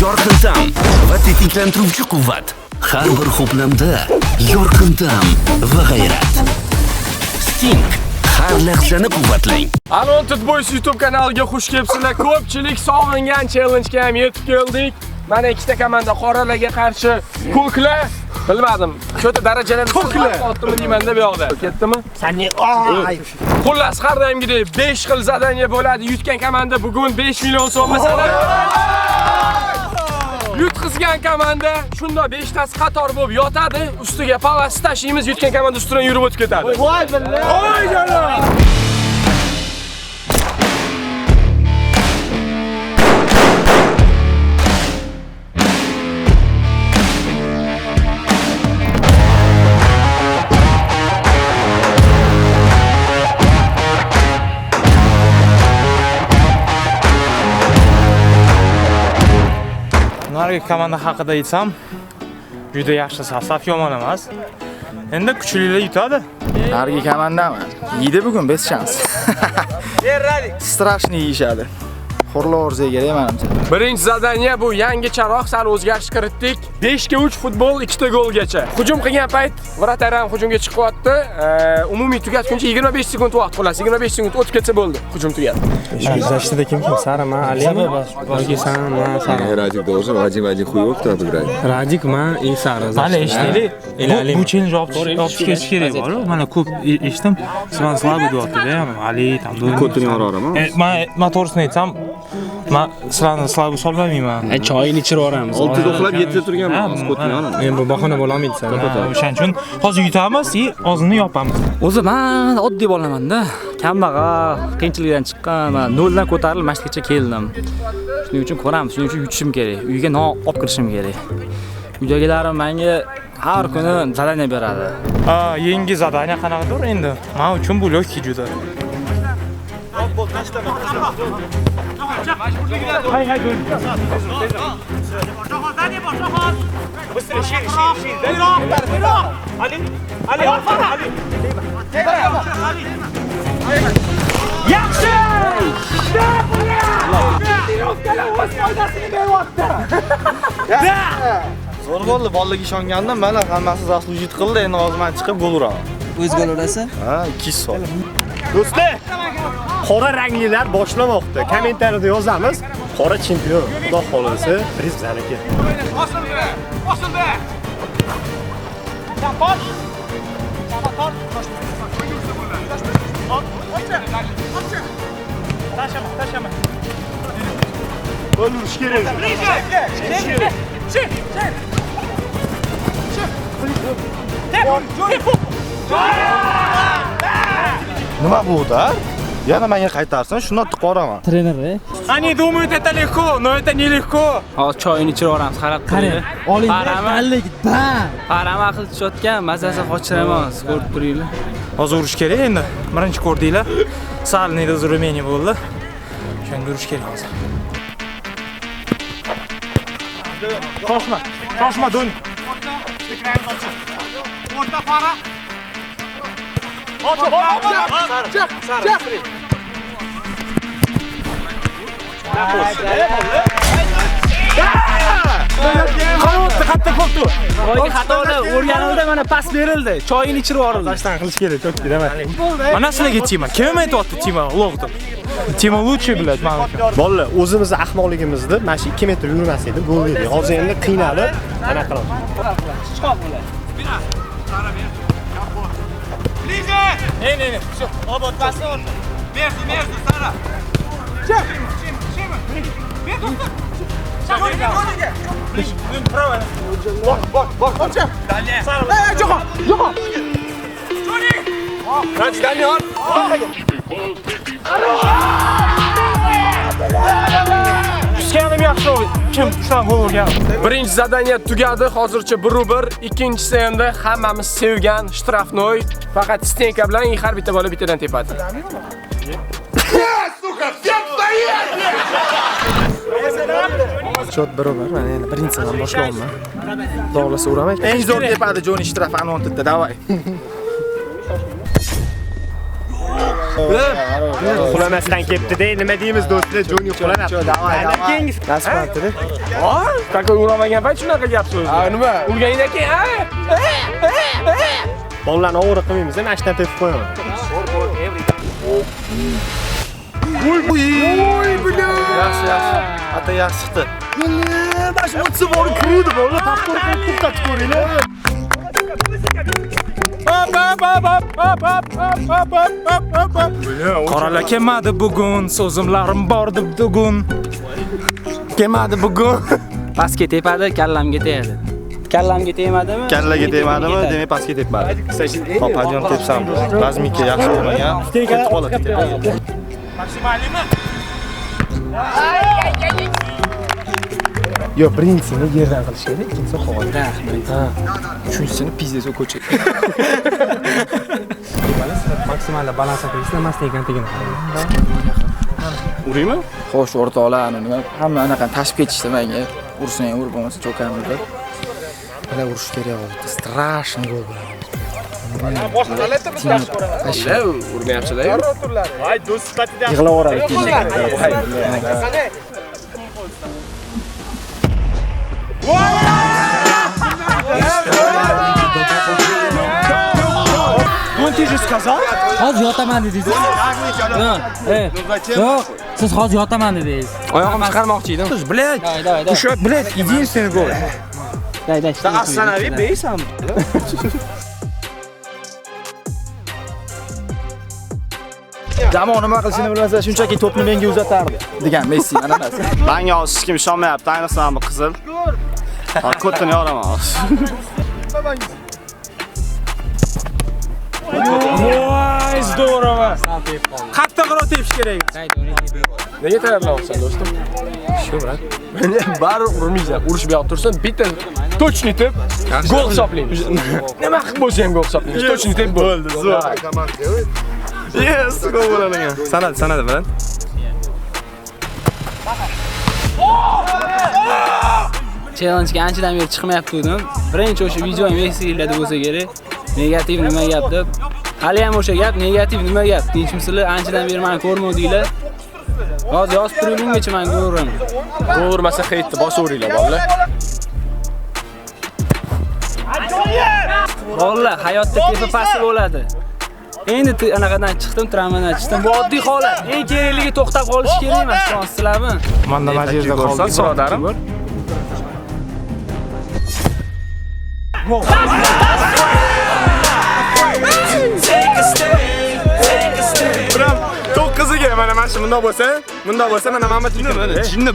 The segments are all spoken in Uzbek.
yorqin ta'm va tetiklantiruvchi quvvat. Har bir ho'plamda yorqin ta'm va g'ayrat. Sting har lahzani quvvatlang. Anontit Boys YouTube kanaliga xush kelibsizlar. Ko'pchilik sog'ingan challenge-ga ham yetib keldik. Mana ikkita komanda qoralarga qarshi ko'klar. Bilmadim. Cho'ta darajalarni ko'klar otdimi deyman-da bu yoqda. Ketdimi? Xullas har doimgidek 5 xil zadaniya bo'ladi. Yutgan komanda bugun 5 million so'm masalan. Yutqizgan komanda shunda 5 tasi qator bo'lib yotadi. Ustiga palasi tashiymiz, yutgan komanda ustidan yurib o'tib ketadi. Voy billah. Voy janob. Nargi komanda haqida aytsam, juda yaxshi safsaf yomon emas. Endi kuchlilar yutadi. Nargi komandami? Yeydi bugun bez shans. Strashniy yeyishadi. Xorlovor kerak menimcha. Birinchi zadaniya bu yangicharoq sal o'zgarish kiritdik. 5 ga 3 futbol, 2 ta golgacha. Hujum qilgan payt vratar ham hujumga chiqyapti. Umumiy tugatguncha 25 sekund vaqt qoladi. 25 sekund o'tib ketsa bo'ldi. Hujum tugadi. Zachtida kim? Sarama, Alima, yoki Sama, Sara. Radик должен, один хуёв кто играет. Radик, men и Sara. Mana eshitaylik. Bu challenge olib ketish kerak bor. Mana ko'p eshitdim. Sizlar slab deyapti-da, Ali, Tamdur. Ko'tini yorarama. Men to'g'risini aytsam, men sizlarni slab solmayman. Choyini ichirib yuboramiz. 6 uxlab 7 da turganmiz. Ko'tini yoraman. Men bu bahona bo'la olmaydi. O'shaning uchun hozir yutamiz, og'zini yopamiz. O'zi men oddiy bolaman-da. Kambag'al, qiyinchilikdan chiqqan, men noldan ko'tarilib masjidgacha keldim. Shuning uchun ko'ramiz, shuning uchun yutishim kerak. Uyga non olib kirishim kerak. Uydagilarim menga har kuni zadaniya beradi. Yangi zadaniya qanaqadir endi? Men uchun bu lёгкий juda. Hay dur. Быстрее, шире. Ali. Yaxshi! Zo'r bo'ldi, bolaga ishongandim. Mana hammasi zaslujit qildi. Endi hozir men chiqib gol uraman. O'z gol urasan? Ha, 2 soat. Do'stlar, qora ranglilar boshlamoqda. Kommentariyada yozamiz. Qora chempion. Xudo xolisi, priz bizaniki. Osildi. Bosh. Tashama. Gol urish kerak. Nima bu-da? Yana menga qaytarsin, shundan tiqib yuboraman. Trener, Они думают, это легко, но это нелегко. hozir choyini ichirib yuboramiz, qarab turinglar. Oling, bam. Qarama aql tushayotgan, mazasi qochiraman, ko'rib turinglar. Hozir urish kerak endi. Birinchi ko'rdinglar. Sal недоразумение bo'ldi. Shunga urish kerak hozir. Toshma, dön. O'rta fara. Qattiq bo'ldi. Xatoda o'rganildi, mana pas berildi. Choyini ichirib yuborildi. Tashdan qilish kerak, cho'kki dema. Mana sizlarga Tima. Kim aytayapti Tima? Ulug'dir. Tima лучше, блядь, mana shu. Bolalar, o'zimizni ahmoqligimizni mana shu 2 metr yurmas edi, gol yedik. Hozir endi qiynalib, ana qilamiz. Chiqib bo'ladi. Ne. Всё. Obod pasi ol. Merzi, Sara. Чек. Bak. Dalje. Jo'qo. Joni. Daniel. Tushganim yaxshi bo'ldi. Kim tushdan gol urgan? Birinchi zadaniya tugadi, hozircha 1-1. Ikkinchisi endi hammamiz sevgan shtrafnoy. Faqat Stenka bilan har bitta bola bittadan tepadi. Shot 1-1. Men endi birinchisidan boshlayman. Dog'lasa uraman. Eng zo'r tepadi Joni shtraf anonitda, davay. Uxlamasdan ketdi-da, nima deymiz do'stlar? Joni uxlamayapti. Keyingi nasib qildi. Qanqa uxlamagan payt shunaqa gap so'z. Nima? Urganingdan keyin, Bolalarni ovora qilmaymiz, mashina tepib qo'yaman. Voy, bula. Yaxshi. Ata yaxshi chiqdi. Mana shu bor kirdi, bolalar paxtor qilib to'xtatib ko'ringlar. Qoralar kelmadi bugun, so'zimlarim bor deb bugun. Kelmadi bugun. Pastga tepadi, kallamga tegadi. Kallamga tegmadimi? Kallaga tegmadimi? Demak pastga tepmadi. Hop, hajam tepsam. Razmika yaxshi bo'lmagan. Ketib qoladi. Yo, birinchisini yerdan qilish kerak, ikkinchisi havoda. Uchinchisini pizdesa ko'chak. Maksimalda balans saqlamasdan ekan tegini. Uraymi? Xo'sh, o'rtoqlar, nima hamma anaqa tashib ketishdi menga. Ursang ur, bo'lmasa cho'kamiz deb. Mana urish kerak bo'ldi. Strashn gol bo'ladi. Urmayapsizlar. Voy, do'st sifatida Yig'laveradi. Ты же сказал? Hozir yotaman dedingiz. Yo'q, siz hozir yotaman dedingiz. Oyog'imni chiqarmoqchi edim. Блядь. Ушо, блядь, единственный гол. Да, останови, бей сам. Jamoa nima qilishini bilmasa, shunchaki to'pni menga uzatardi degan Messi mana emas. Menga hozir hech kim ishonmayapti, ayniqsa bu qizil. Hozir ko'tini yoraman hozir. Voy, здорово. Qattiqroq tepish kerak. Nega tayyorlayapsan do'stim? Shu brat. Meni bari urmaysan. Urish bu yoqda tursin, bitta точный tep gol hisoblaymiz. Nima qilib bo'lsa ham gol hisoblaymiz. Точный tep bo'ldi. Zo'r. Yes, gol bo'ladigan. Sanadi bilan. Challenge ga anchadan beri chiqmayapti edim. Birinchi o'sha video Messilarda bo'lsa kerak. Negativ nima gap deb. Hali ham o'sha gap negativ nima gap. Tinchmisizlar, anchadan beri meni ko'rmovdinglar. Hozir yozib turinglarchi men ko'raman. Gol urmasa haytni bosaveringlar bolalar. Bolalar hayotda tepa pasti bo'ladi. Endi anaqadan chiqdim, travmadan chiqdim. Bu oddiy holat. Eng kerakligi to'xtab qolish kerak emas, sizlarmi? Manda majlisda qolsan, birodarim. Bram, 9ga mana shu bundoq bo'lsa, mana Muhammad jinni.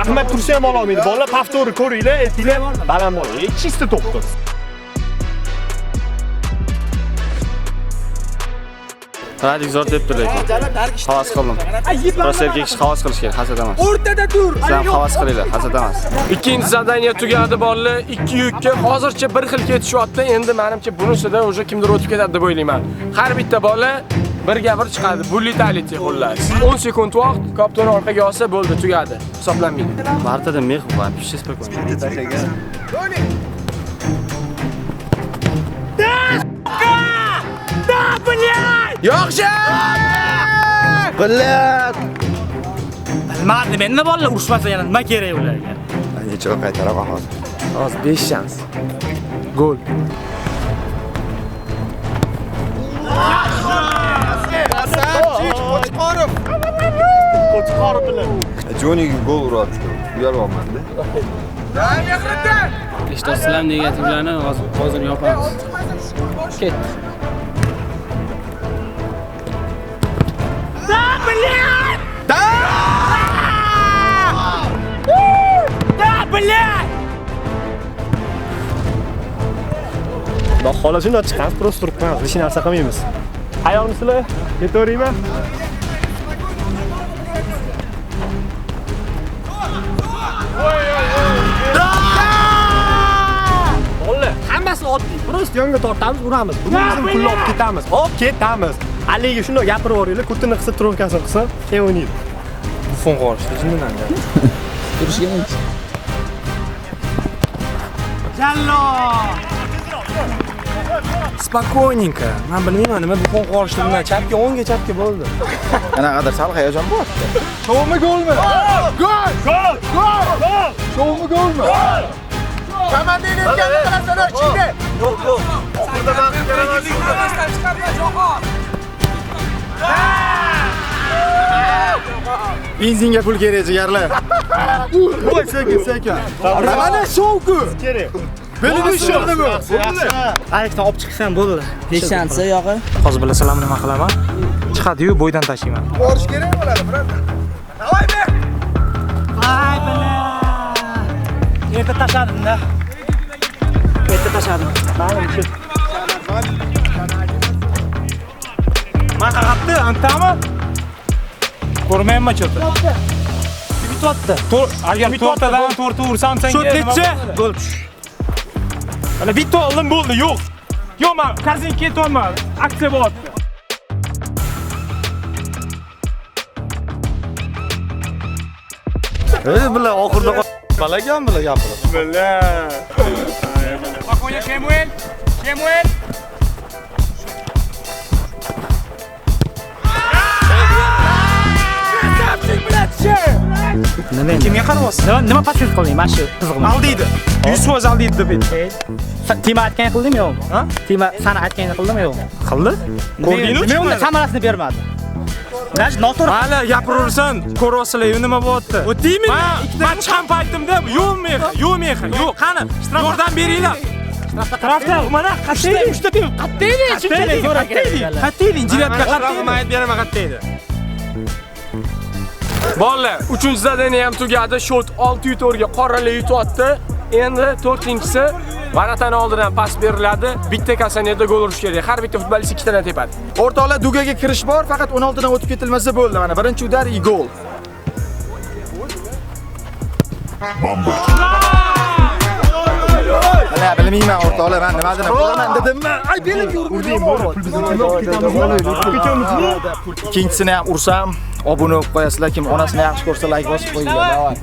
Ahmad tursa ham olmaydi. Bolalar paftorni ko'ringlar, aytinglar, baland bo'l. Chista to'pdir. Radikzor deb turdi. Havas qildim. Prosta erkak kishi havas qilish kerak, hasad emas. O'rtada tur. Siz ham havas qilinglar, hasad emas. Ikkinchi zadaniya tugadi bolalar. 2 yukka hozircha bir xil ketishyapti. Endi menimcha bunisida o'sha kimdir o'tib ketadi deb o'ylayman. Har bitta bola birga bir chiqadi. Bu letality xullas. 10 sekund vaqt, kapton orqaga olsa bo'ldi, tugadi. Hisoblanmaydi. Bartada meh bor, pish spokojno. Yaxshi! Billat. Bilmadim, endi bolalar urushmasa yana nima kerak ularga? Necha qaytaraman hozir. Hozir 5 shans. Gol. Qo'chqorov bilan. Joniga gol uryapti. Uyalyapman-da. Eshitasizlar negativlarni hozir yopamiz. Ket. Xudo xolasi shunday chiqamiz, prosta turib qo'yamiz, hech narsa qilmaymiz. Ayolmisizlar? Ketaveraymi? Bolalar, hammasi oddiy. Prosta yonga tortamiz, uramiz. Bunimizni pulni olib ketamiz. Olib ketamiz. Aliga shunday gapirib yuboringlar, kutini qilsa, tronkasini qilsa, keyin o'ynaydi. Bufon qorishdi, jinnidan. Turishganchi. Jallo! Spokojnenько. Men bilmayman nima bu qo'ng qolishimdan. Chapga o'ngga chapga bo'ldi. Qanaqadir sal hayajon bor. Şovmu golmü? Gol! Gol! Gol! Gol! Şovmu golmü? Kamandi'nin kendi taraftarı şimdi. Yok yok. Benzinga pul kerak jigarlar. Voy sekin. Mana şovku. Kerak. Belini şovdu bu. Alekdan olib chiqsam bo'ldi. Nechansi yog'i? Hozir bilasalar nima qilaman? Chiqadi-yu bo'ydan tashlayman. Borish kerak bo'ladi, birodar. Davay be. Ay bala. Erta tashladim-da. Erta tashladim. Ma'lum shu. Mana qapti, antami? Ko'rmayapman cho'ta. Bityapti. Agar to'rttadan to'rtta ursam senga Cho'tlikchi. Bo'lib. Mana bitta oldim bo'ldi, yo'q. Yo'q, men korzinka ketolman. Aksiya bo'lyapti. Bular oxirida balagan bular gapirib. Spokojnie, Shemuel. Shemuel. Kimga qaryapsiz? Nima pasir qilding? Mana shu qizig'im. Aldiydi. 100% aldiydi deb aytdi. Tima aytgan qildimmi yo'qmi? Ha? Tima sana aytganini qildimmi yo'qmi? Qildi? Ko'rdingmi? Men unga samarasini bermadi. Naj noto'g'ri. Hali gapiraversan, ko'ryapsizlar, nima bo'lyapti? O'tdingmi? Men chiqam paytimda yo'q mehr, yo'q. Qani, yordam beringlar. Taraftar mana qattaydi, 3 ta pim. Qattaydi, qattaydi, jiratga qattaydi. Men aytib beraman qattaydi. Bolalar, 3-zadani ham tugadi. Shot 6 yutorga qoralik yutyapti. Endi 4-inchisi Varatani oldidan pas beriladi. Bitta kasaniyada gol urish kerak. Har bitta futbolist 2 tadan tepadi. O'rtoqlar dugaga kirish bor, faqat 16 dan o'tib ketilmasa bo'ldi. Mana birinchi udar gol. Mana bilmayman o'rtoqlar, men nimadan qilaman dedimmi? Ay belim urding bo'ldi. Ikkinchisini ham ursam, obuna bo'lib qo'yasizlar. Kim onasini yaxshi ko'rsa like bosib qo'yinglar. Davay.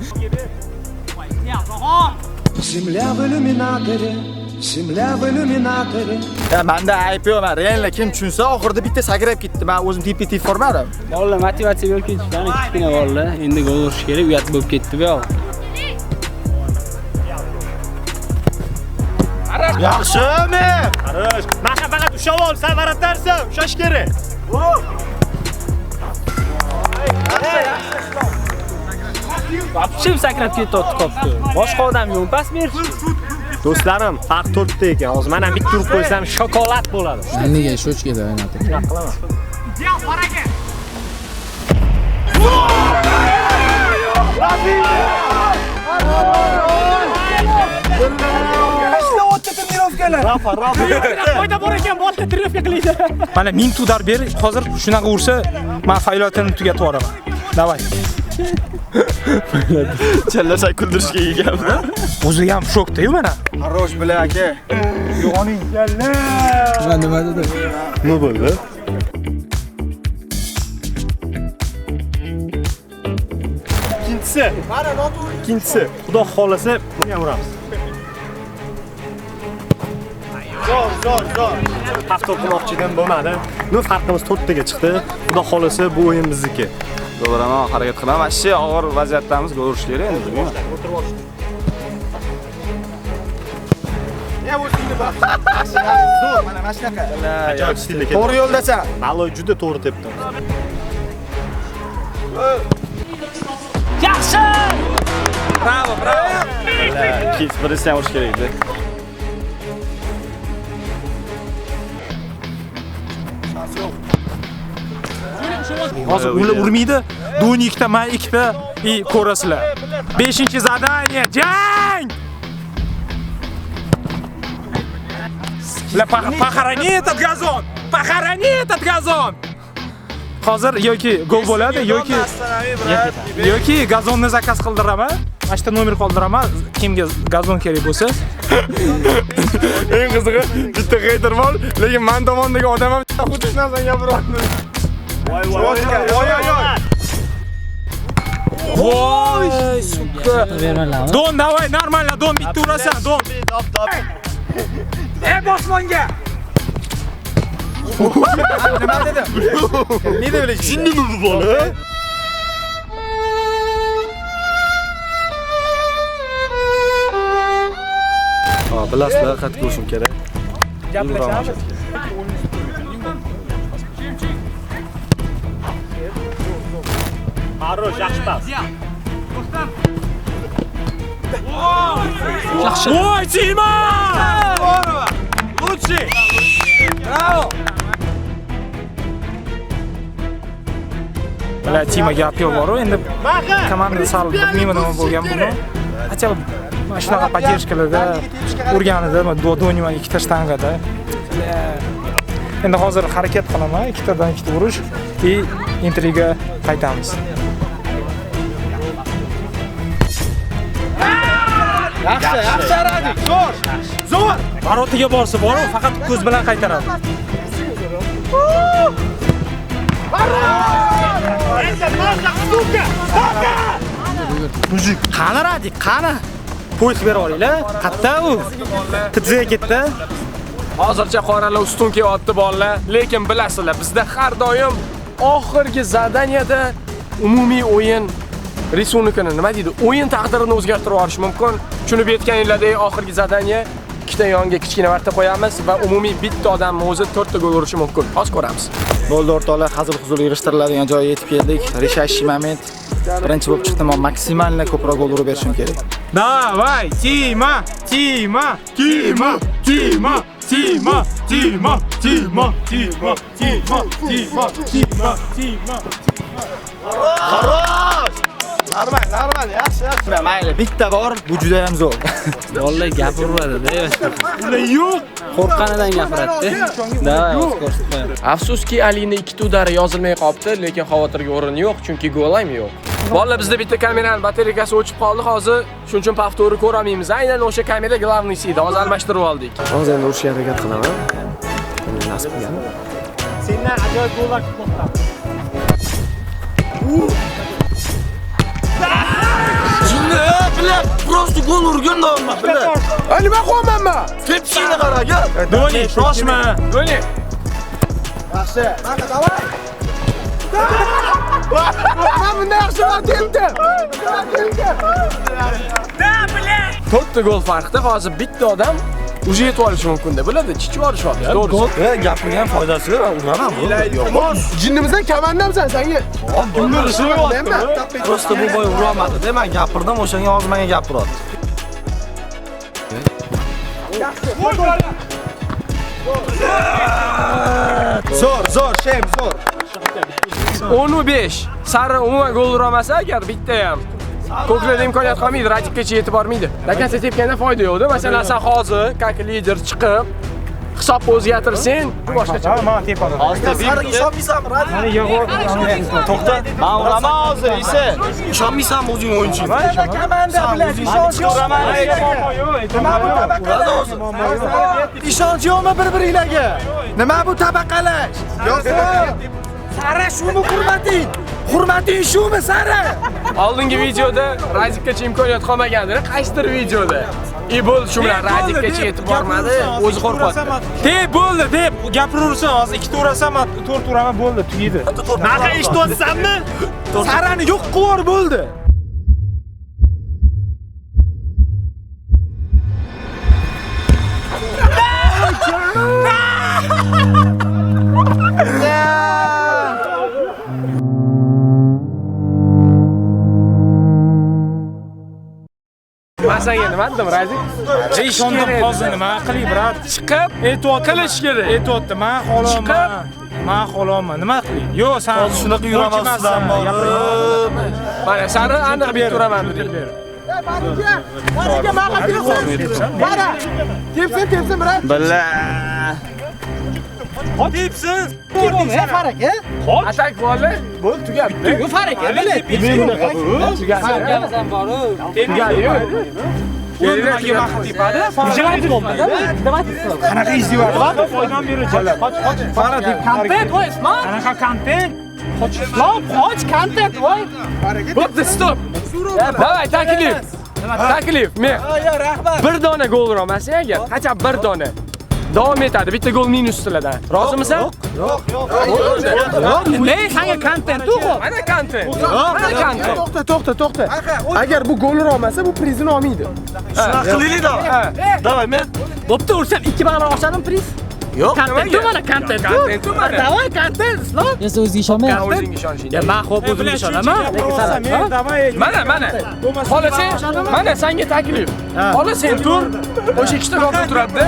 Земля в иллюминаторе. Земля в иллюминаторе. Ya menda ayb yo'q, men Realni kim tushunsa, oxirida bitta sakrab ketdi. Men o'zim tip formadim. Bolalar motivatsiya berib ketishgan, kichkina bolalar. Endi gol urish kerak, uyat bo'lib ketdi bu yo'q. Yaxshimi? Qarash. Mana faqat ushab olsan, varatarsan, ushash kerak. Kim sakrab ketyapti topdi. Boshqa odam yo'q, pas berish. Do'stlarim, farq 4 ta ekan. Hozir men ham bitta urib qo'ysam, shokolad bo'ladi. Nega shochkada o'ynatdi? Shunaqa qilaman. Rafa. Qo'yda bor ekan, bolta trefka qilaydi. Mana ming tudar ber, hozir shunaqa ursa, men faoliyatini tugatib yuboraman. Davay. Challasay kuldirishga eganmi? O'zi ham shokda-yu mana. Xarosh bilan aka. Yo'g'oning. Nima dedi? Nima bo'ldi? Ikkinchisi. Xudo xolasa, men ham uramiz. Zo'r. Hafta qilmoqchidan bo'lmadi. Nu farqimiz 4 taga chiqdi. Xudo xolasa bu o'yin bizniki. To'g'rimi, harakat qilaman. Mana shu og'ir vaziyatdamiz, gol urish kerak endi. Ne o'zingni bas. Zo'r, mana shunaqa. Ajoyib stilda ketdi. To'g'ri yo'ldasan. Ma'lum juda to'g'ri tepdim. Yaxshi! Bravo. Kit birisi ham urish kerak edi. Hozir ular urmaydi. Do'ni ikkita, men ikkita, ko'rasizlar. 5-zadaniya, jang! Похорони этот газон! Похорони этот газон! Hozir yoki gol bo'ladi, yoki gazonni zakaz qildiraman. Mana shu nomer qoldiraman. Kimga gazon kerak bo'lsa. Eng qizig'i, bitta hater bor, lekin men tomondagi odam ham xuddi shu narsani gapiryapti. Voy, suka. Don, давай, нормально, Don, bitta urasan, Don. Bosmonga. Nima dedim? Ne deb bilasan? Tushundingmi bu bola? Ha, bilasizlar, qattiq bo'lishim kerak. Gaplashamiz. Harosh, yaxshi pas. Yaxshi. Voy, Tima! Лучший! Bravo! Bala Tima gap yo'q bor-ku, endi komandada sal bilmayman nima bo'lgan buni. Acha mana shunaqa поддержкаларga urganida do'nimaga ikkita shtangada. Endi hozir harakat qilaman, ikkitadan ikkita urish va intriga qaytamiz. Yaxshi, Radik. Zo'r! Barotiga borsa bor-ku, faqat ko'z bilan qaytaradi. Qani Radik, qani? Poyt bera olinglar. Qatta u? Tizga ketdi. Hozircha qoralar ustun kelyapti bolalar, lekin bilasizlar, bizda har doim oxirgi zadaniyada umumiy o'yin risunikini nima deydi? O'yin taqdirini o'zgartirib yuborish mumkin. Shuni aytganinglardek, oxirgi zadaniya ikkita yonga kichkina marta qo'yamiz va umumiy bitta odamning o'zi 4 ta gol urishi mumkin. Hozir ko'ramiz. Bo'ldi o'rtoqlar, hazil-huzur yig'ishtiriladigan joyga yetib keldik. Решающий moment. Birinchi bo'lib chiqdim, maksimalni ko'proq gol urib berishim kerak. Davay, Tima, Tima, Tima, Tima, Tima, Tima, Tima, Tima, Tima, Tima, Tima, Tima. Normal, yaxshi. Mayli, bitta bor, bu juda ham zo'r. Vallahi gapiraveradi-da. Ular yo'q. Qo'rqqanidan gapiradi. Davay, o'z ko'rsatma. Afsuski, Alini ikkita udari yozilmay qolibdi, lekin xavotirga o'rin yo'q, chunki gol ham yo'q. Bolalar, bizda bitta kameraning batareyasi o'chib qoldi hozir. Shuning uchun повторni ko'ramaymiz. Aynan o'sha kamera glavniysi edi. Hozir almashtirib oldik. Hozir endi urishga harakat qilaman. Nasib qilgan. Sendan ajoyib gollar kutmoqda. Просто gol urgan olma, bilan. Nima qilamanmi? Tepishingni qara, Doni, shoshma. Doni. Yaxshi. Mana davay. Men bundan yaxshiroq debdim. To'rtta gol farqida hozir bitta odam уже yetib olishi mumkin-da. Biladi, chichib olishyapti. To'g'ri. Gapirgan foydasi uraman bu. Jinnimizdan kamandamsan senga. Bunlar ishlayapti. Просто bu boy urolmadi. Men gapirdim, o'shanga hozir menga gapiradi. Zo'r, shem, zo'r. 15. Sari umuman gol ura olmasa agar bitta ham ko'klarda imkoniyat qolmaydi, Radikkacha yetib bormaydi. Lakin tepganda foyda yo'qda. Masalan, sen hozir как lider chiqib hisobni o'zgartirsang, boshqacha. Men tepaman. Hozir ishonmaysanmi, Radik? Mana yig'ib To'xta. Men uraman hozir, esa. Ishonmaysanmi o'zing o'yinchi? Komanda bilan ishonch yo'qmi? Nima bu tabaqalash? Ishonch yo'qmi bir-biringlarga? Nima bu tabaqalash? Sara shumi hurmating? Hurmating shumi Sara? Oldingi videoda Radikkacha imkoniyat qolmagandi, qaysidir videoda. Bo'ldi shu bilan Radikkacha yetib bormadi, o'zi qo'rqadi. Deb bo'ldi, deb gapiraversan, hozir 2 ta urasam, 4 uraman, bo'ldi, tugaydi. Naqa eshityapsanmi? Sarani yo'q qilib bo'ldi. Senga nima dedim, Radik? Ishondim hozir nima qilay, brat? Chiqib, qilish kerak. Aytayapti, men xohlaman. Men xohlaman. Nima qilay? Yo'q, sen Hozir shunaqa yuramasdan borib. Mana sari aniq bir turaman dedi. Bariga ma'qul qilsin. Bara. Tepsin, brat. Billa. Tepsin. Farak, Atak bo'ldi. Bo'ldi, tugadi. Bu farak, Nimaga vaqt tepadi? Jilay bo'lmadi. Qanaqa izlayapti? Foydam beruvchilar. Qoch. Fara deb kontent voy, Islom. Qanaqa kontent? Qoch kontent voy. Bo'pti, stop. Davay, taklif. Men bir dona gol uramasang agar, qachon bir dona. davom etadi. Bitta gol minus sizlardan. Rozimisan? Yo'q. Ne? Senga kontent to'g'ri. Mana kontent. Mana kontent. To'xta. Agar bu golni olmasa, bu prizini olmaydi. Shunaqa qilaylik-da. Davay, men Bo'pti, ursam 2 barobar oshadimi priz? Yo'q, Kontent mana kontent. Kontent mana. Davay kontent, islom. Esa o'ziga ishonmayapti. O'zingga ishonishing. Ya men xo'p o'zimga ishonaman. Lekin Men davay. Mana. Xolasang, mana senga taklif. Xola sen tur. O'sha ikkita gol turadi.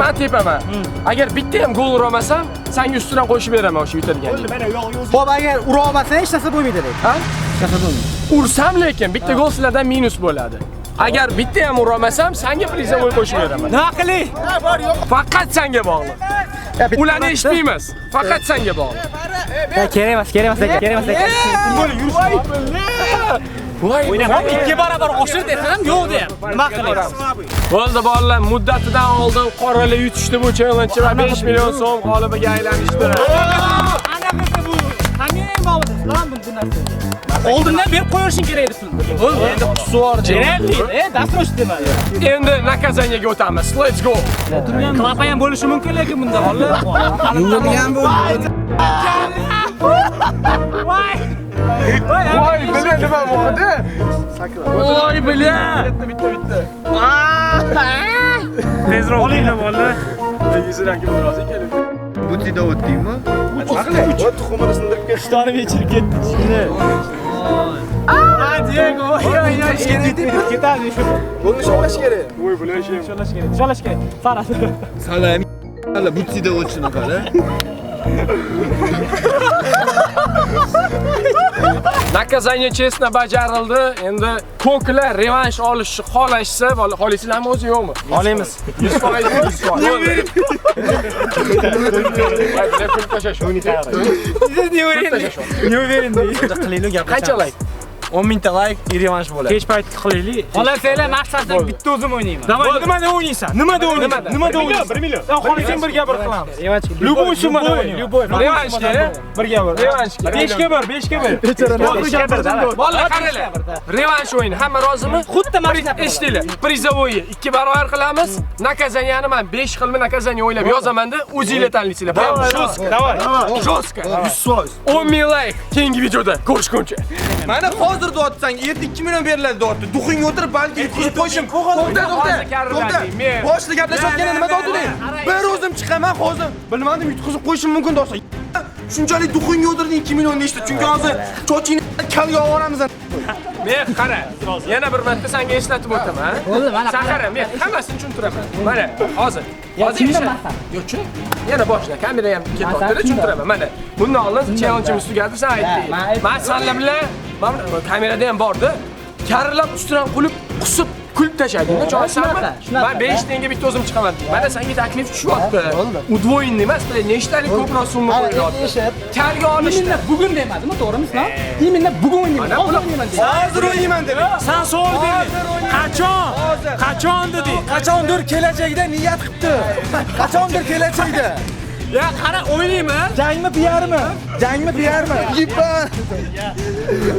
Men tepaman. Agar bitta ham gol urolmasam, senga ustidan qo'shib beraman o'sha yutadiganingni. Xo'p, agar ura olmasa hech narsa bo'lmaydi dek. Ha? Ursam lekin bitta gol sizlardan minus bo'ladi. Agar bitta ham urolmasam, senga priz ham qo'shib beraman. Nima qilay? Faqat senga bog'liq. Ularni eshitmaymiz. Faqat senga bog'liq. Kerak emas aka. Voy, Ikki barobar oshir desam yo'q deyapti. Nima qilamiz? bo'ldi bolalar, muddatidan oldin qoralar yutishdi bu challenge va 5 million so'm g'olibiga aylanishdi. Ana bu. Hamyam bo'ldi. Islom bu narsa. Oldindan berib qo'yishing kerak edi pulni. Endi qusuvor Kerakli. Dastrosh demadi. Endi nakazanyaga o'tamiz. Let's go. Klapa ham bo'lishi mumkin lekin bunda bolalar. Yengilgan bu. Voy, bilan nima bo'ldi? Voy, bilan. Bitta. Tezroq olinglar bolalar. Yuzidan kim rozi kelib. Butida o'tdingmi? tuxumini sindirib ketdi. Ishtonib yechilib ketdi. Diego, ketadi shu. Golni shohlash kerak. Voy, bilan Sholash kerak. Farad. Salam. Hali butida o'tishini qara. Nakazanya chestna bajarildi. Endi ko'klar revansh olishni xohlashsa, xohlaysizlarmi o'zi yo'qmi? Olamiz. 100%. 100%. Не уверен. Qilaylik gap. Qancha like? 10 mingta like, revansh bo'ladi. Kech payti qilaylik. Xolasanglar maqsaddan bitta o'zim o'ynayman. Davay, nimada o'ynaysan? Nimada o'ynaysan? 1 million. Xohlasang birga bir qilamiz. Любой summada o'ynayman. Revanshga, birga bir. revanshga. 5 ga 1. Bola qaranglar. Revansh o'yini. Hamma rozimi? Xuddi mashina Eshitinglar. Prizovoy 2 barobar qilamiz. Nakazanyani men 5 xilmi nakazanya o'ylab yozaman-da, o'zingizlar tanlaysizlar. Davay. Joska. 10 ming like keyingi videoda ko'rishguncha. Mana hozir deyapsan, erta 2 million beriladi deyapti. Duxingga o'tirib balki yutqizib qo'yishim. To'xta. Boshli gaplashayotganda nima deyapti? Bir o'zim chiqaman hozir. Bilmadim, yutqizib qo'yishim mumkin deyapsan. Shunchalik duxingga o'tirding 2 million nechta? Chunki hozir chochingni kalga olamiz. Men qara. Yana bir marta senga eslatib o'taman. Bo'ldi, mana Sen qara, men hammasini tushuntiraman. Mana hozir. Hozir yo'q, tushun. Yana boshla. Kamera ham ketyapti, tushuntiraman. Mana bundan oldin challenge'imiz tugadi, sen aytding. Men senlar bilan kamerada ham bordi. Karillab ustidan qusib kulib tashlading-da, choysanmi? Men 5 tenga bitta o'zim chiqaman. Mana senga taklif tushyapti. Udvoyinni emas, nechtalik ko'proq summa qo'yilyapti. Karga olishni bugun demadimi, to'g'rimi islom? Imенно bugun o'ynayman. Hozir o'ynayman. Hozir o'ynayman dedi. Sen savol berding. Qachon deding? Qachondir kelajakda niyat qilibdi. Qachondir kelajakda. Ya qara o'ynayman. Jangmi PR mi? Yipan.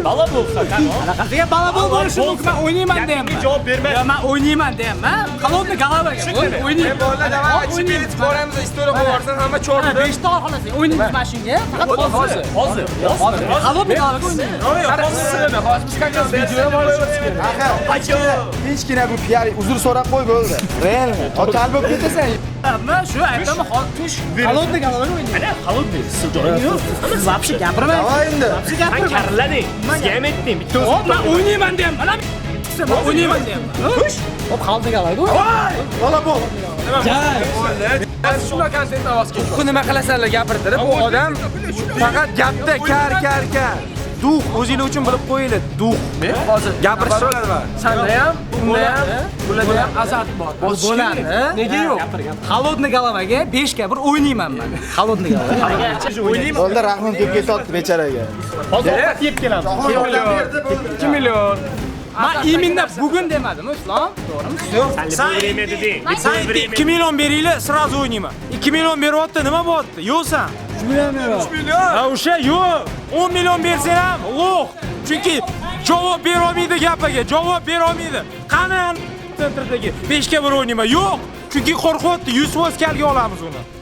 Bala bo'lsa, qanaqasiga bala bo'lishi mumkin. Men o'ynayman deyapman. Javob berma. Ya men o'ynayman deyapman. Qalonni galabaga o'ynayman. Bolalar davay, chipet boramiz, istoriya qo'yarsan, hamma chordi. 5 ta xolasang, o'ynaymiz mashinaga. Faqat hozir. Qalonni galabaga o'ynayman. Hechgina bu PR uzr so'rab qo'y bo'ldi. Realmi? Total bo'lib ketasan. Men shu aytaman, xotish qalonni galabaga o'ynayman. Mana qalonni siz joyingiz yo'q. Siz vapshi gapirmang. Davay endi. Men karlading. Sizga ham aytdim. Bitta o'zim. Men o'ynayman deyapman. Mana men o'ynayman deyapman. Xush. Hop qalonni galabaga o'ynayman. Bola bo'l. Shuna kontent ovoz keldi. Bu nima qilasanlar gapirtirib, bu odam faqat gapda kar. Duh, o'zinglar uchun bilib qo'yinglar. Duh. Men hozir Gapirishlar. sanda ham, unda ham, bularda ham azart bor. Bo'ladi. Nega yo'q? Qalonni galabaga 5 ga 1 o'ynayman men. Qalonni galabaga. Bo'ldi, rahmim kelib ketdi becharaga. Hozir yeb kelamiz. 2 million. Men imенно bugun demadim, islom. To'g'rimi? Sen 2 million beringlar, sразу o'ynayman. 2 million beryapti, nima bo'lyapti? Yo'qsan. 3 million. Ha, o'sha yo'q. 10 million bersang ham yo'q. Chunki javob bera olmaydi gapiga, javob bera olmaydi. Qani tentrirdagi 5 ga 1 o'ynayman. Yo'q. Chunki qo'rqyapti, 100% kalga olamiz uni.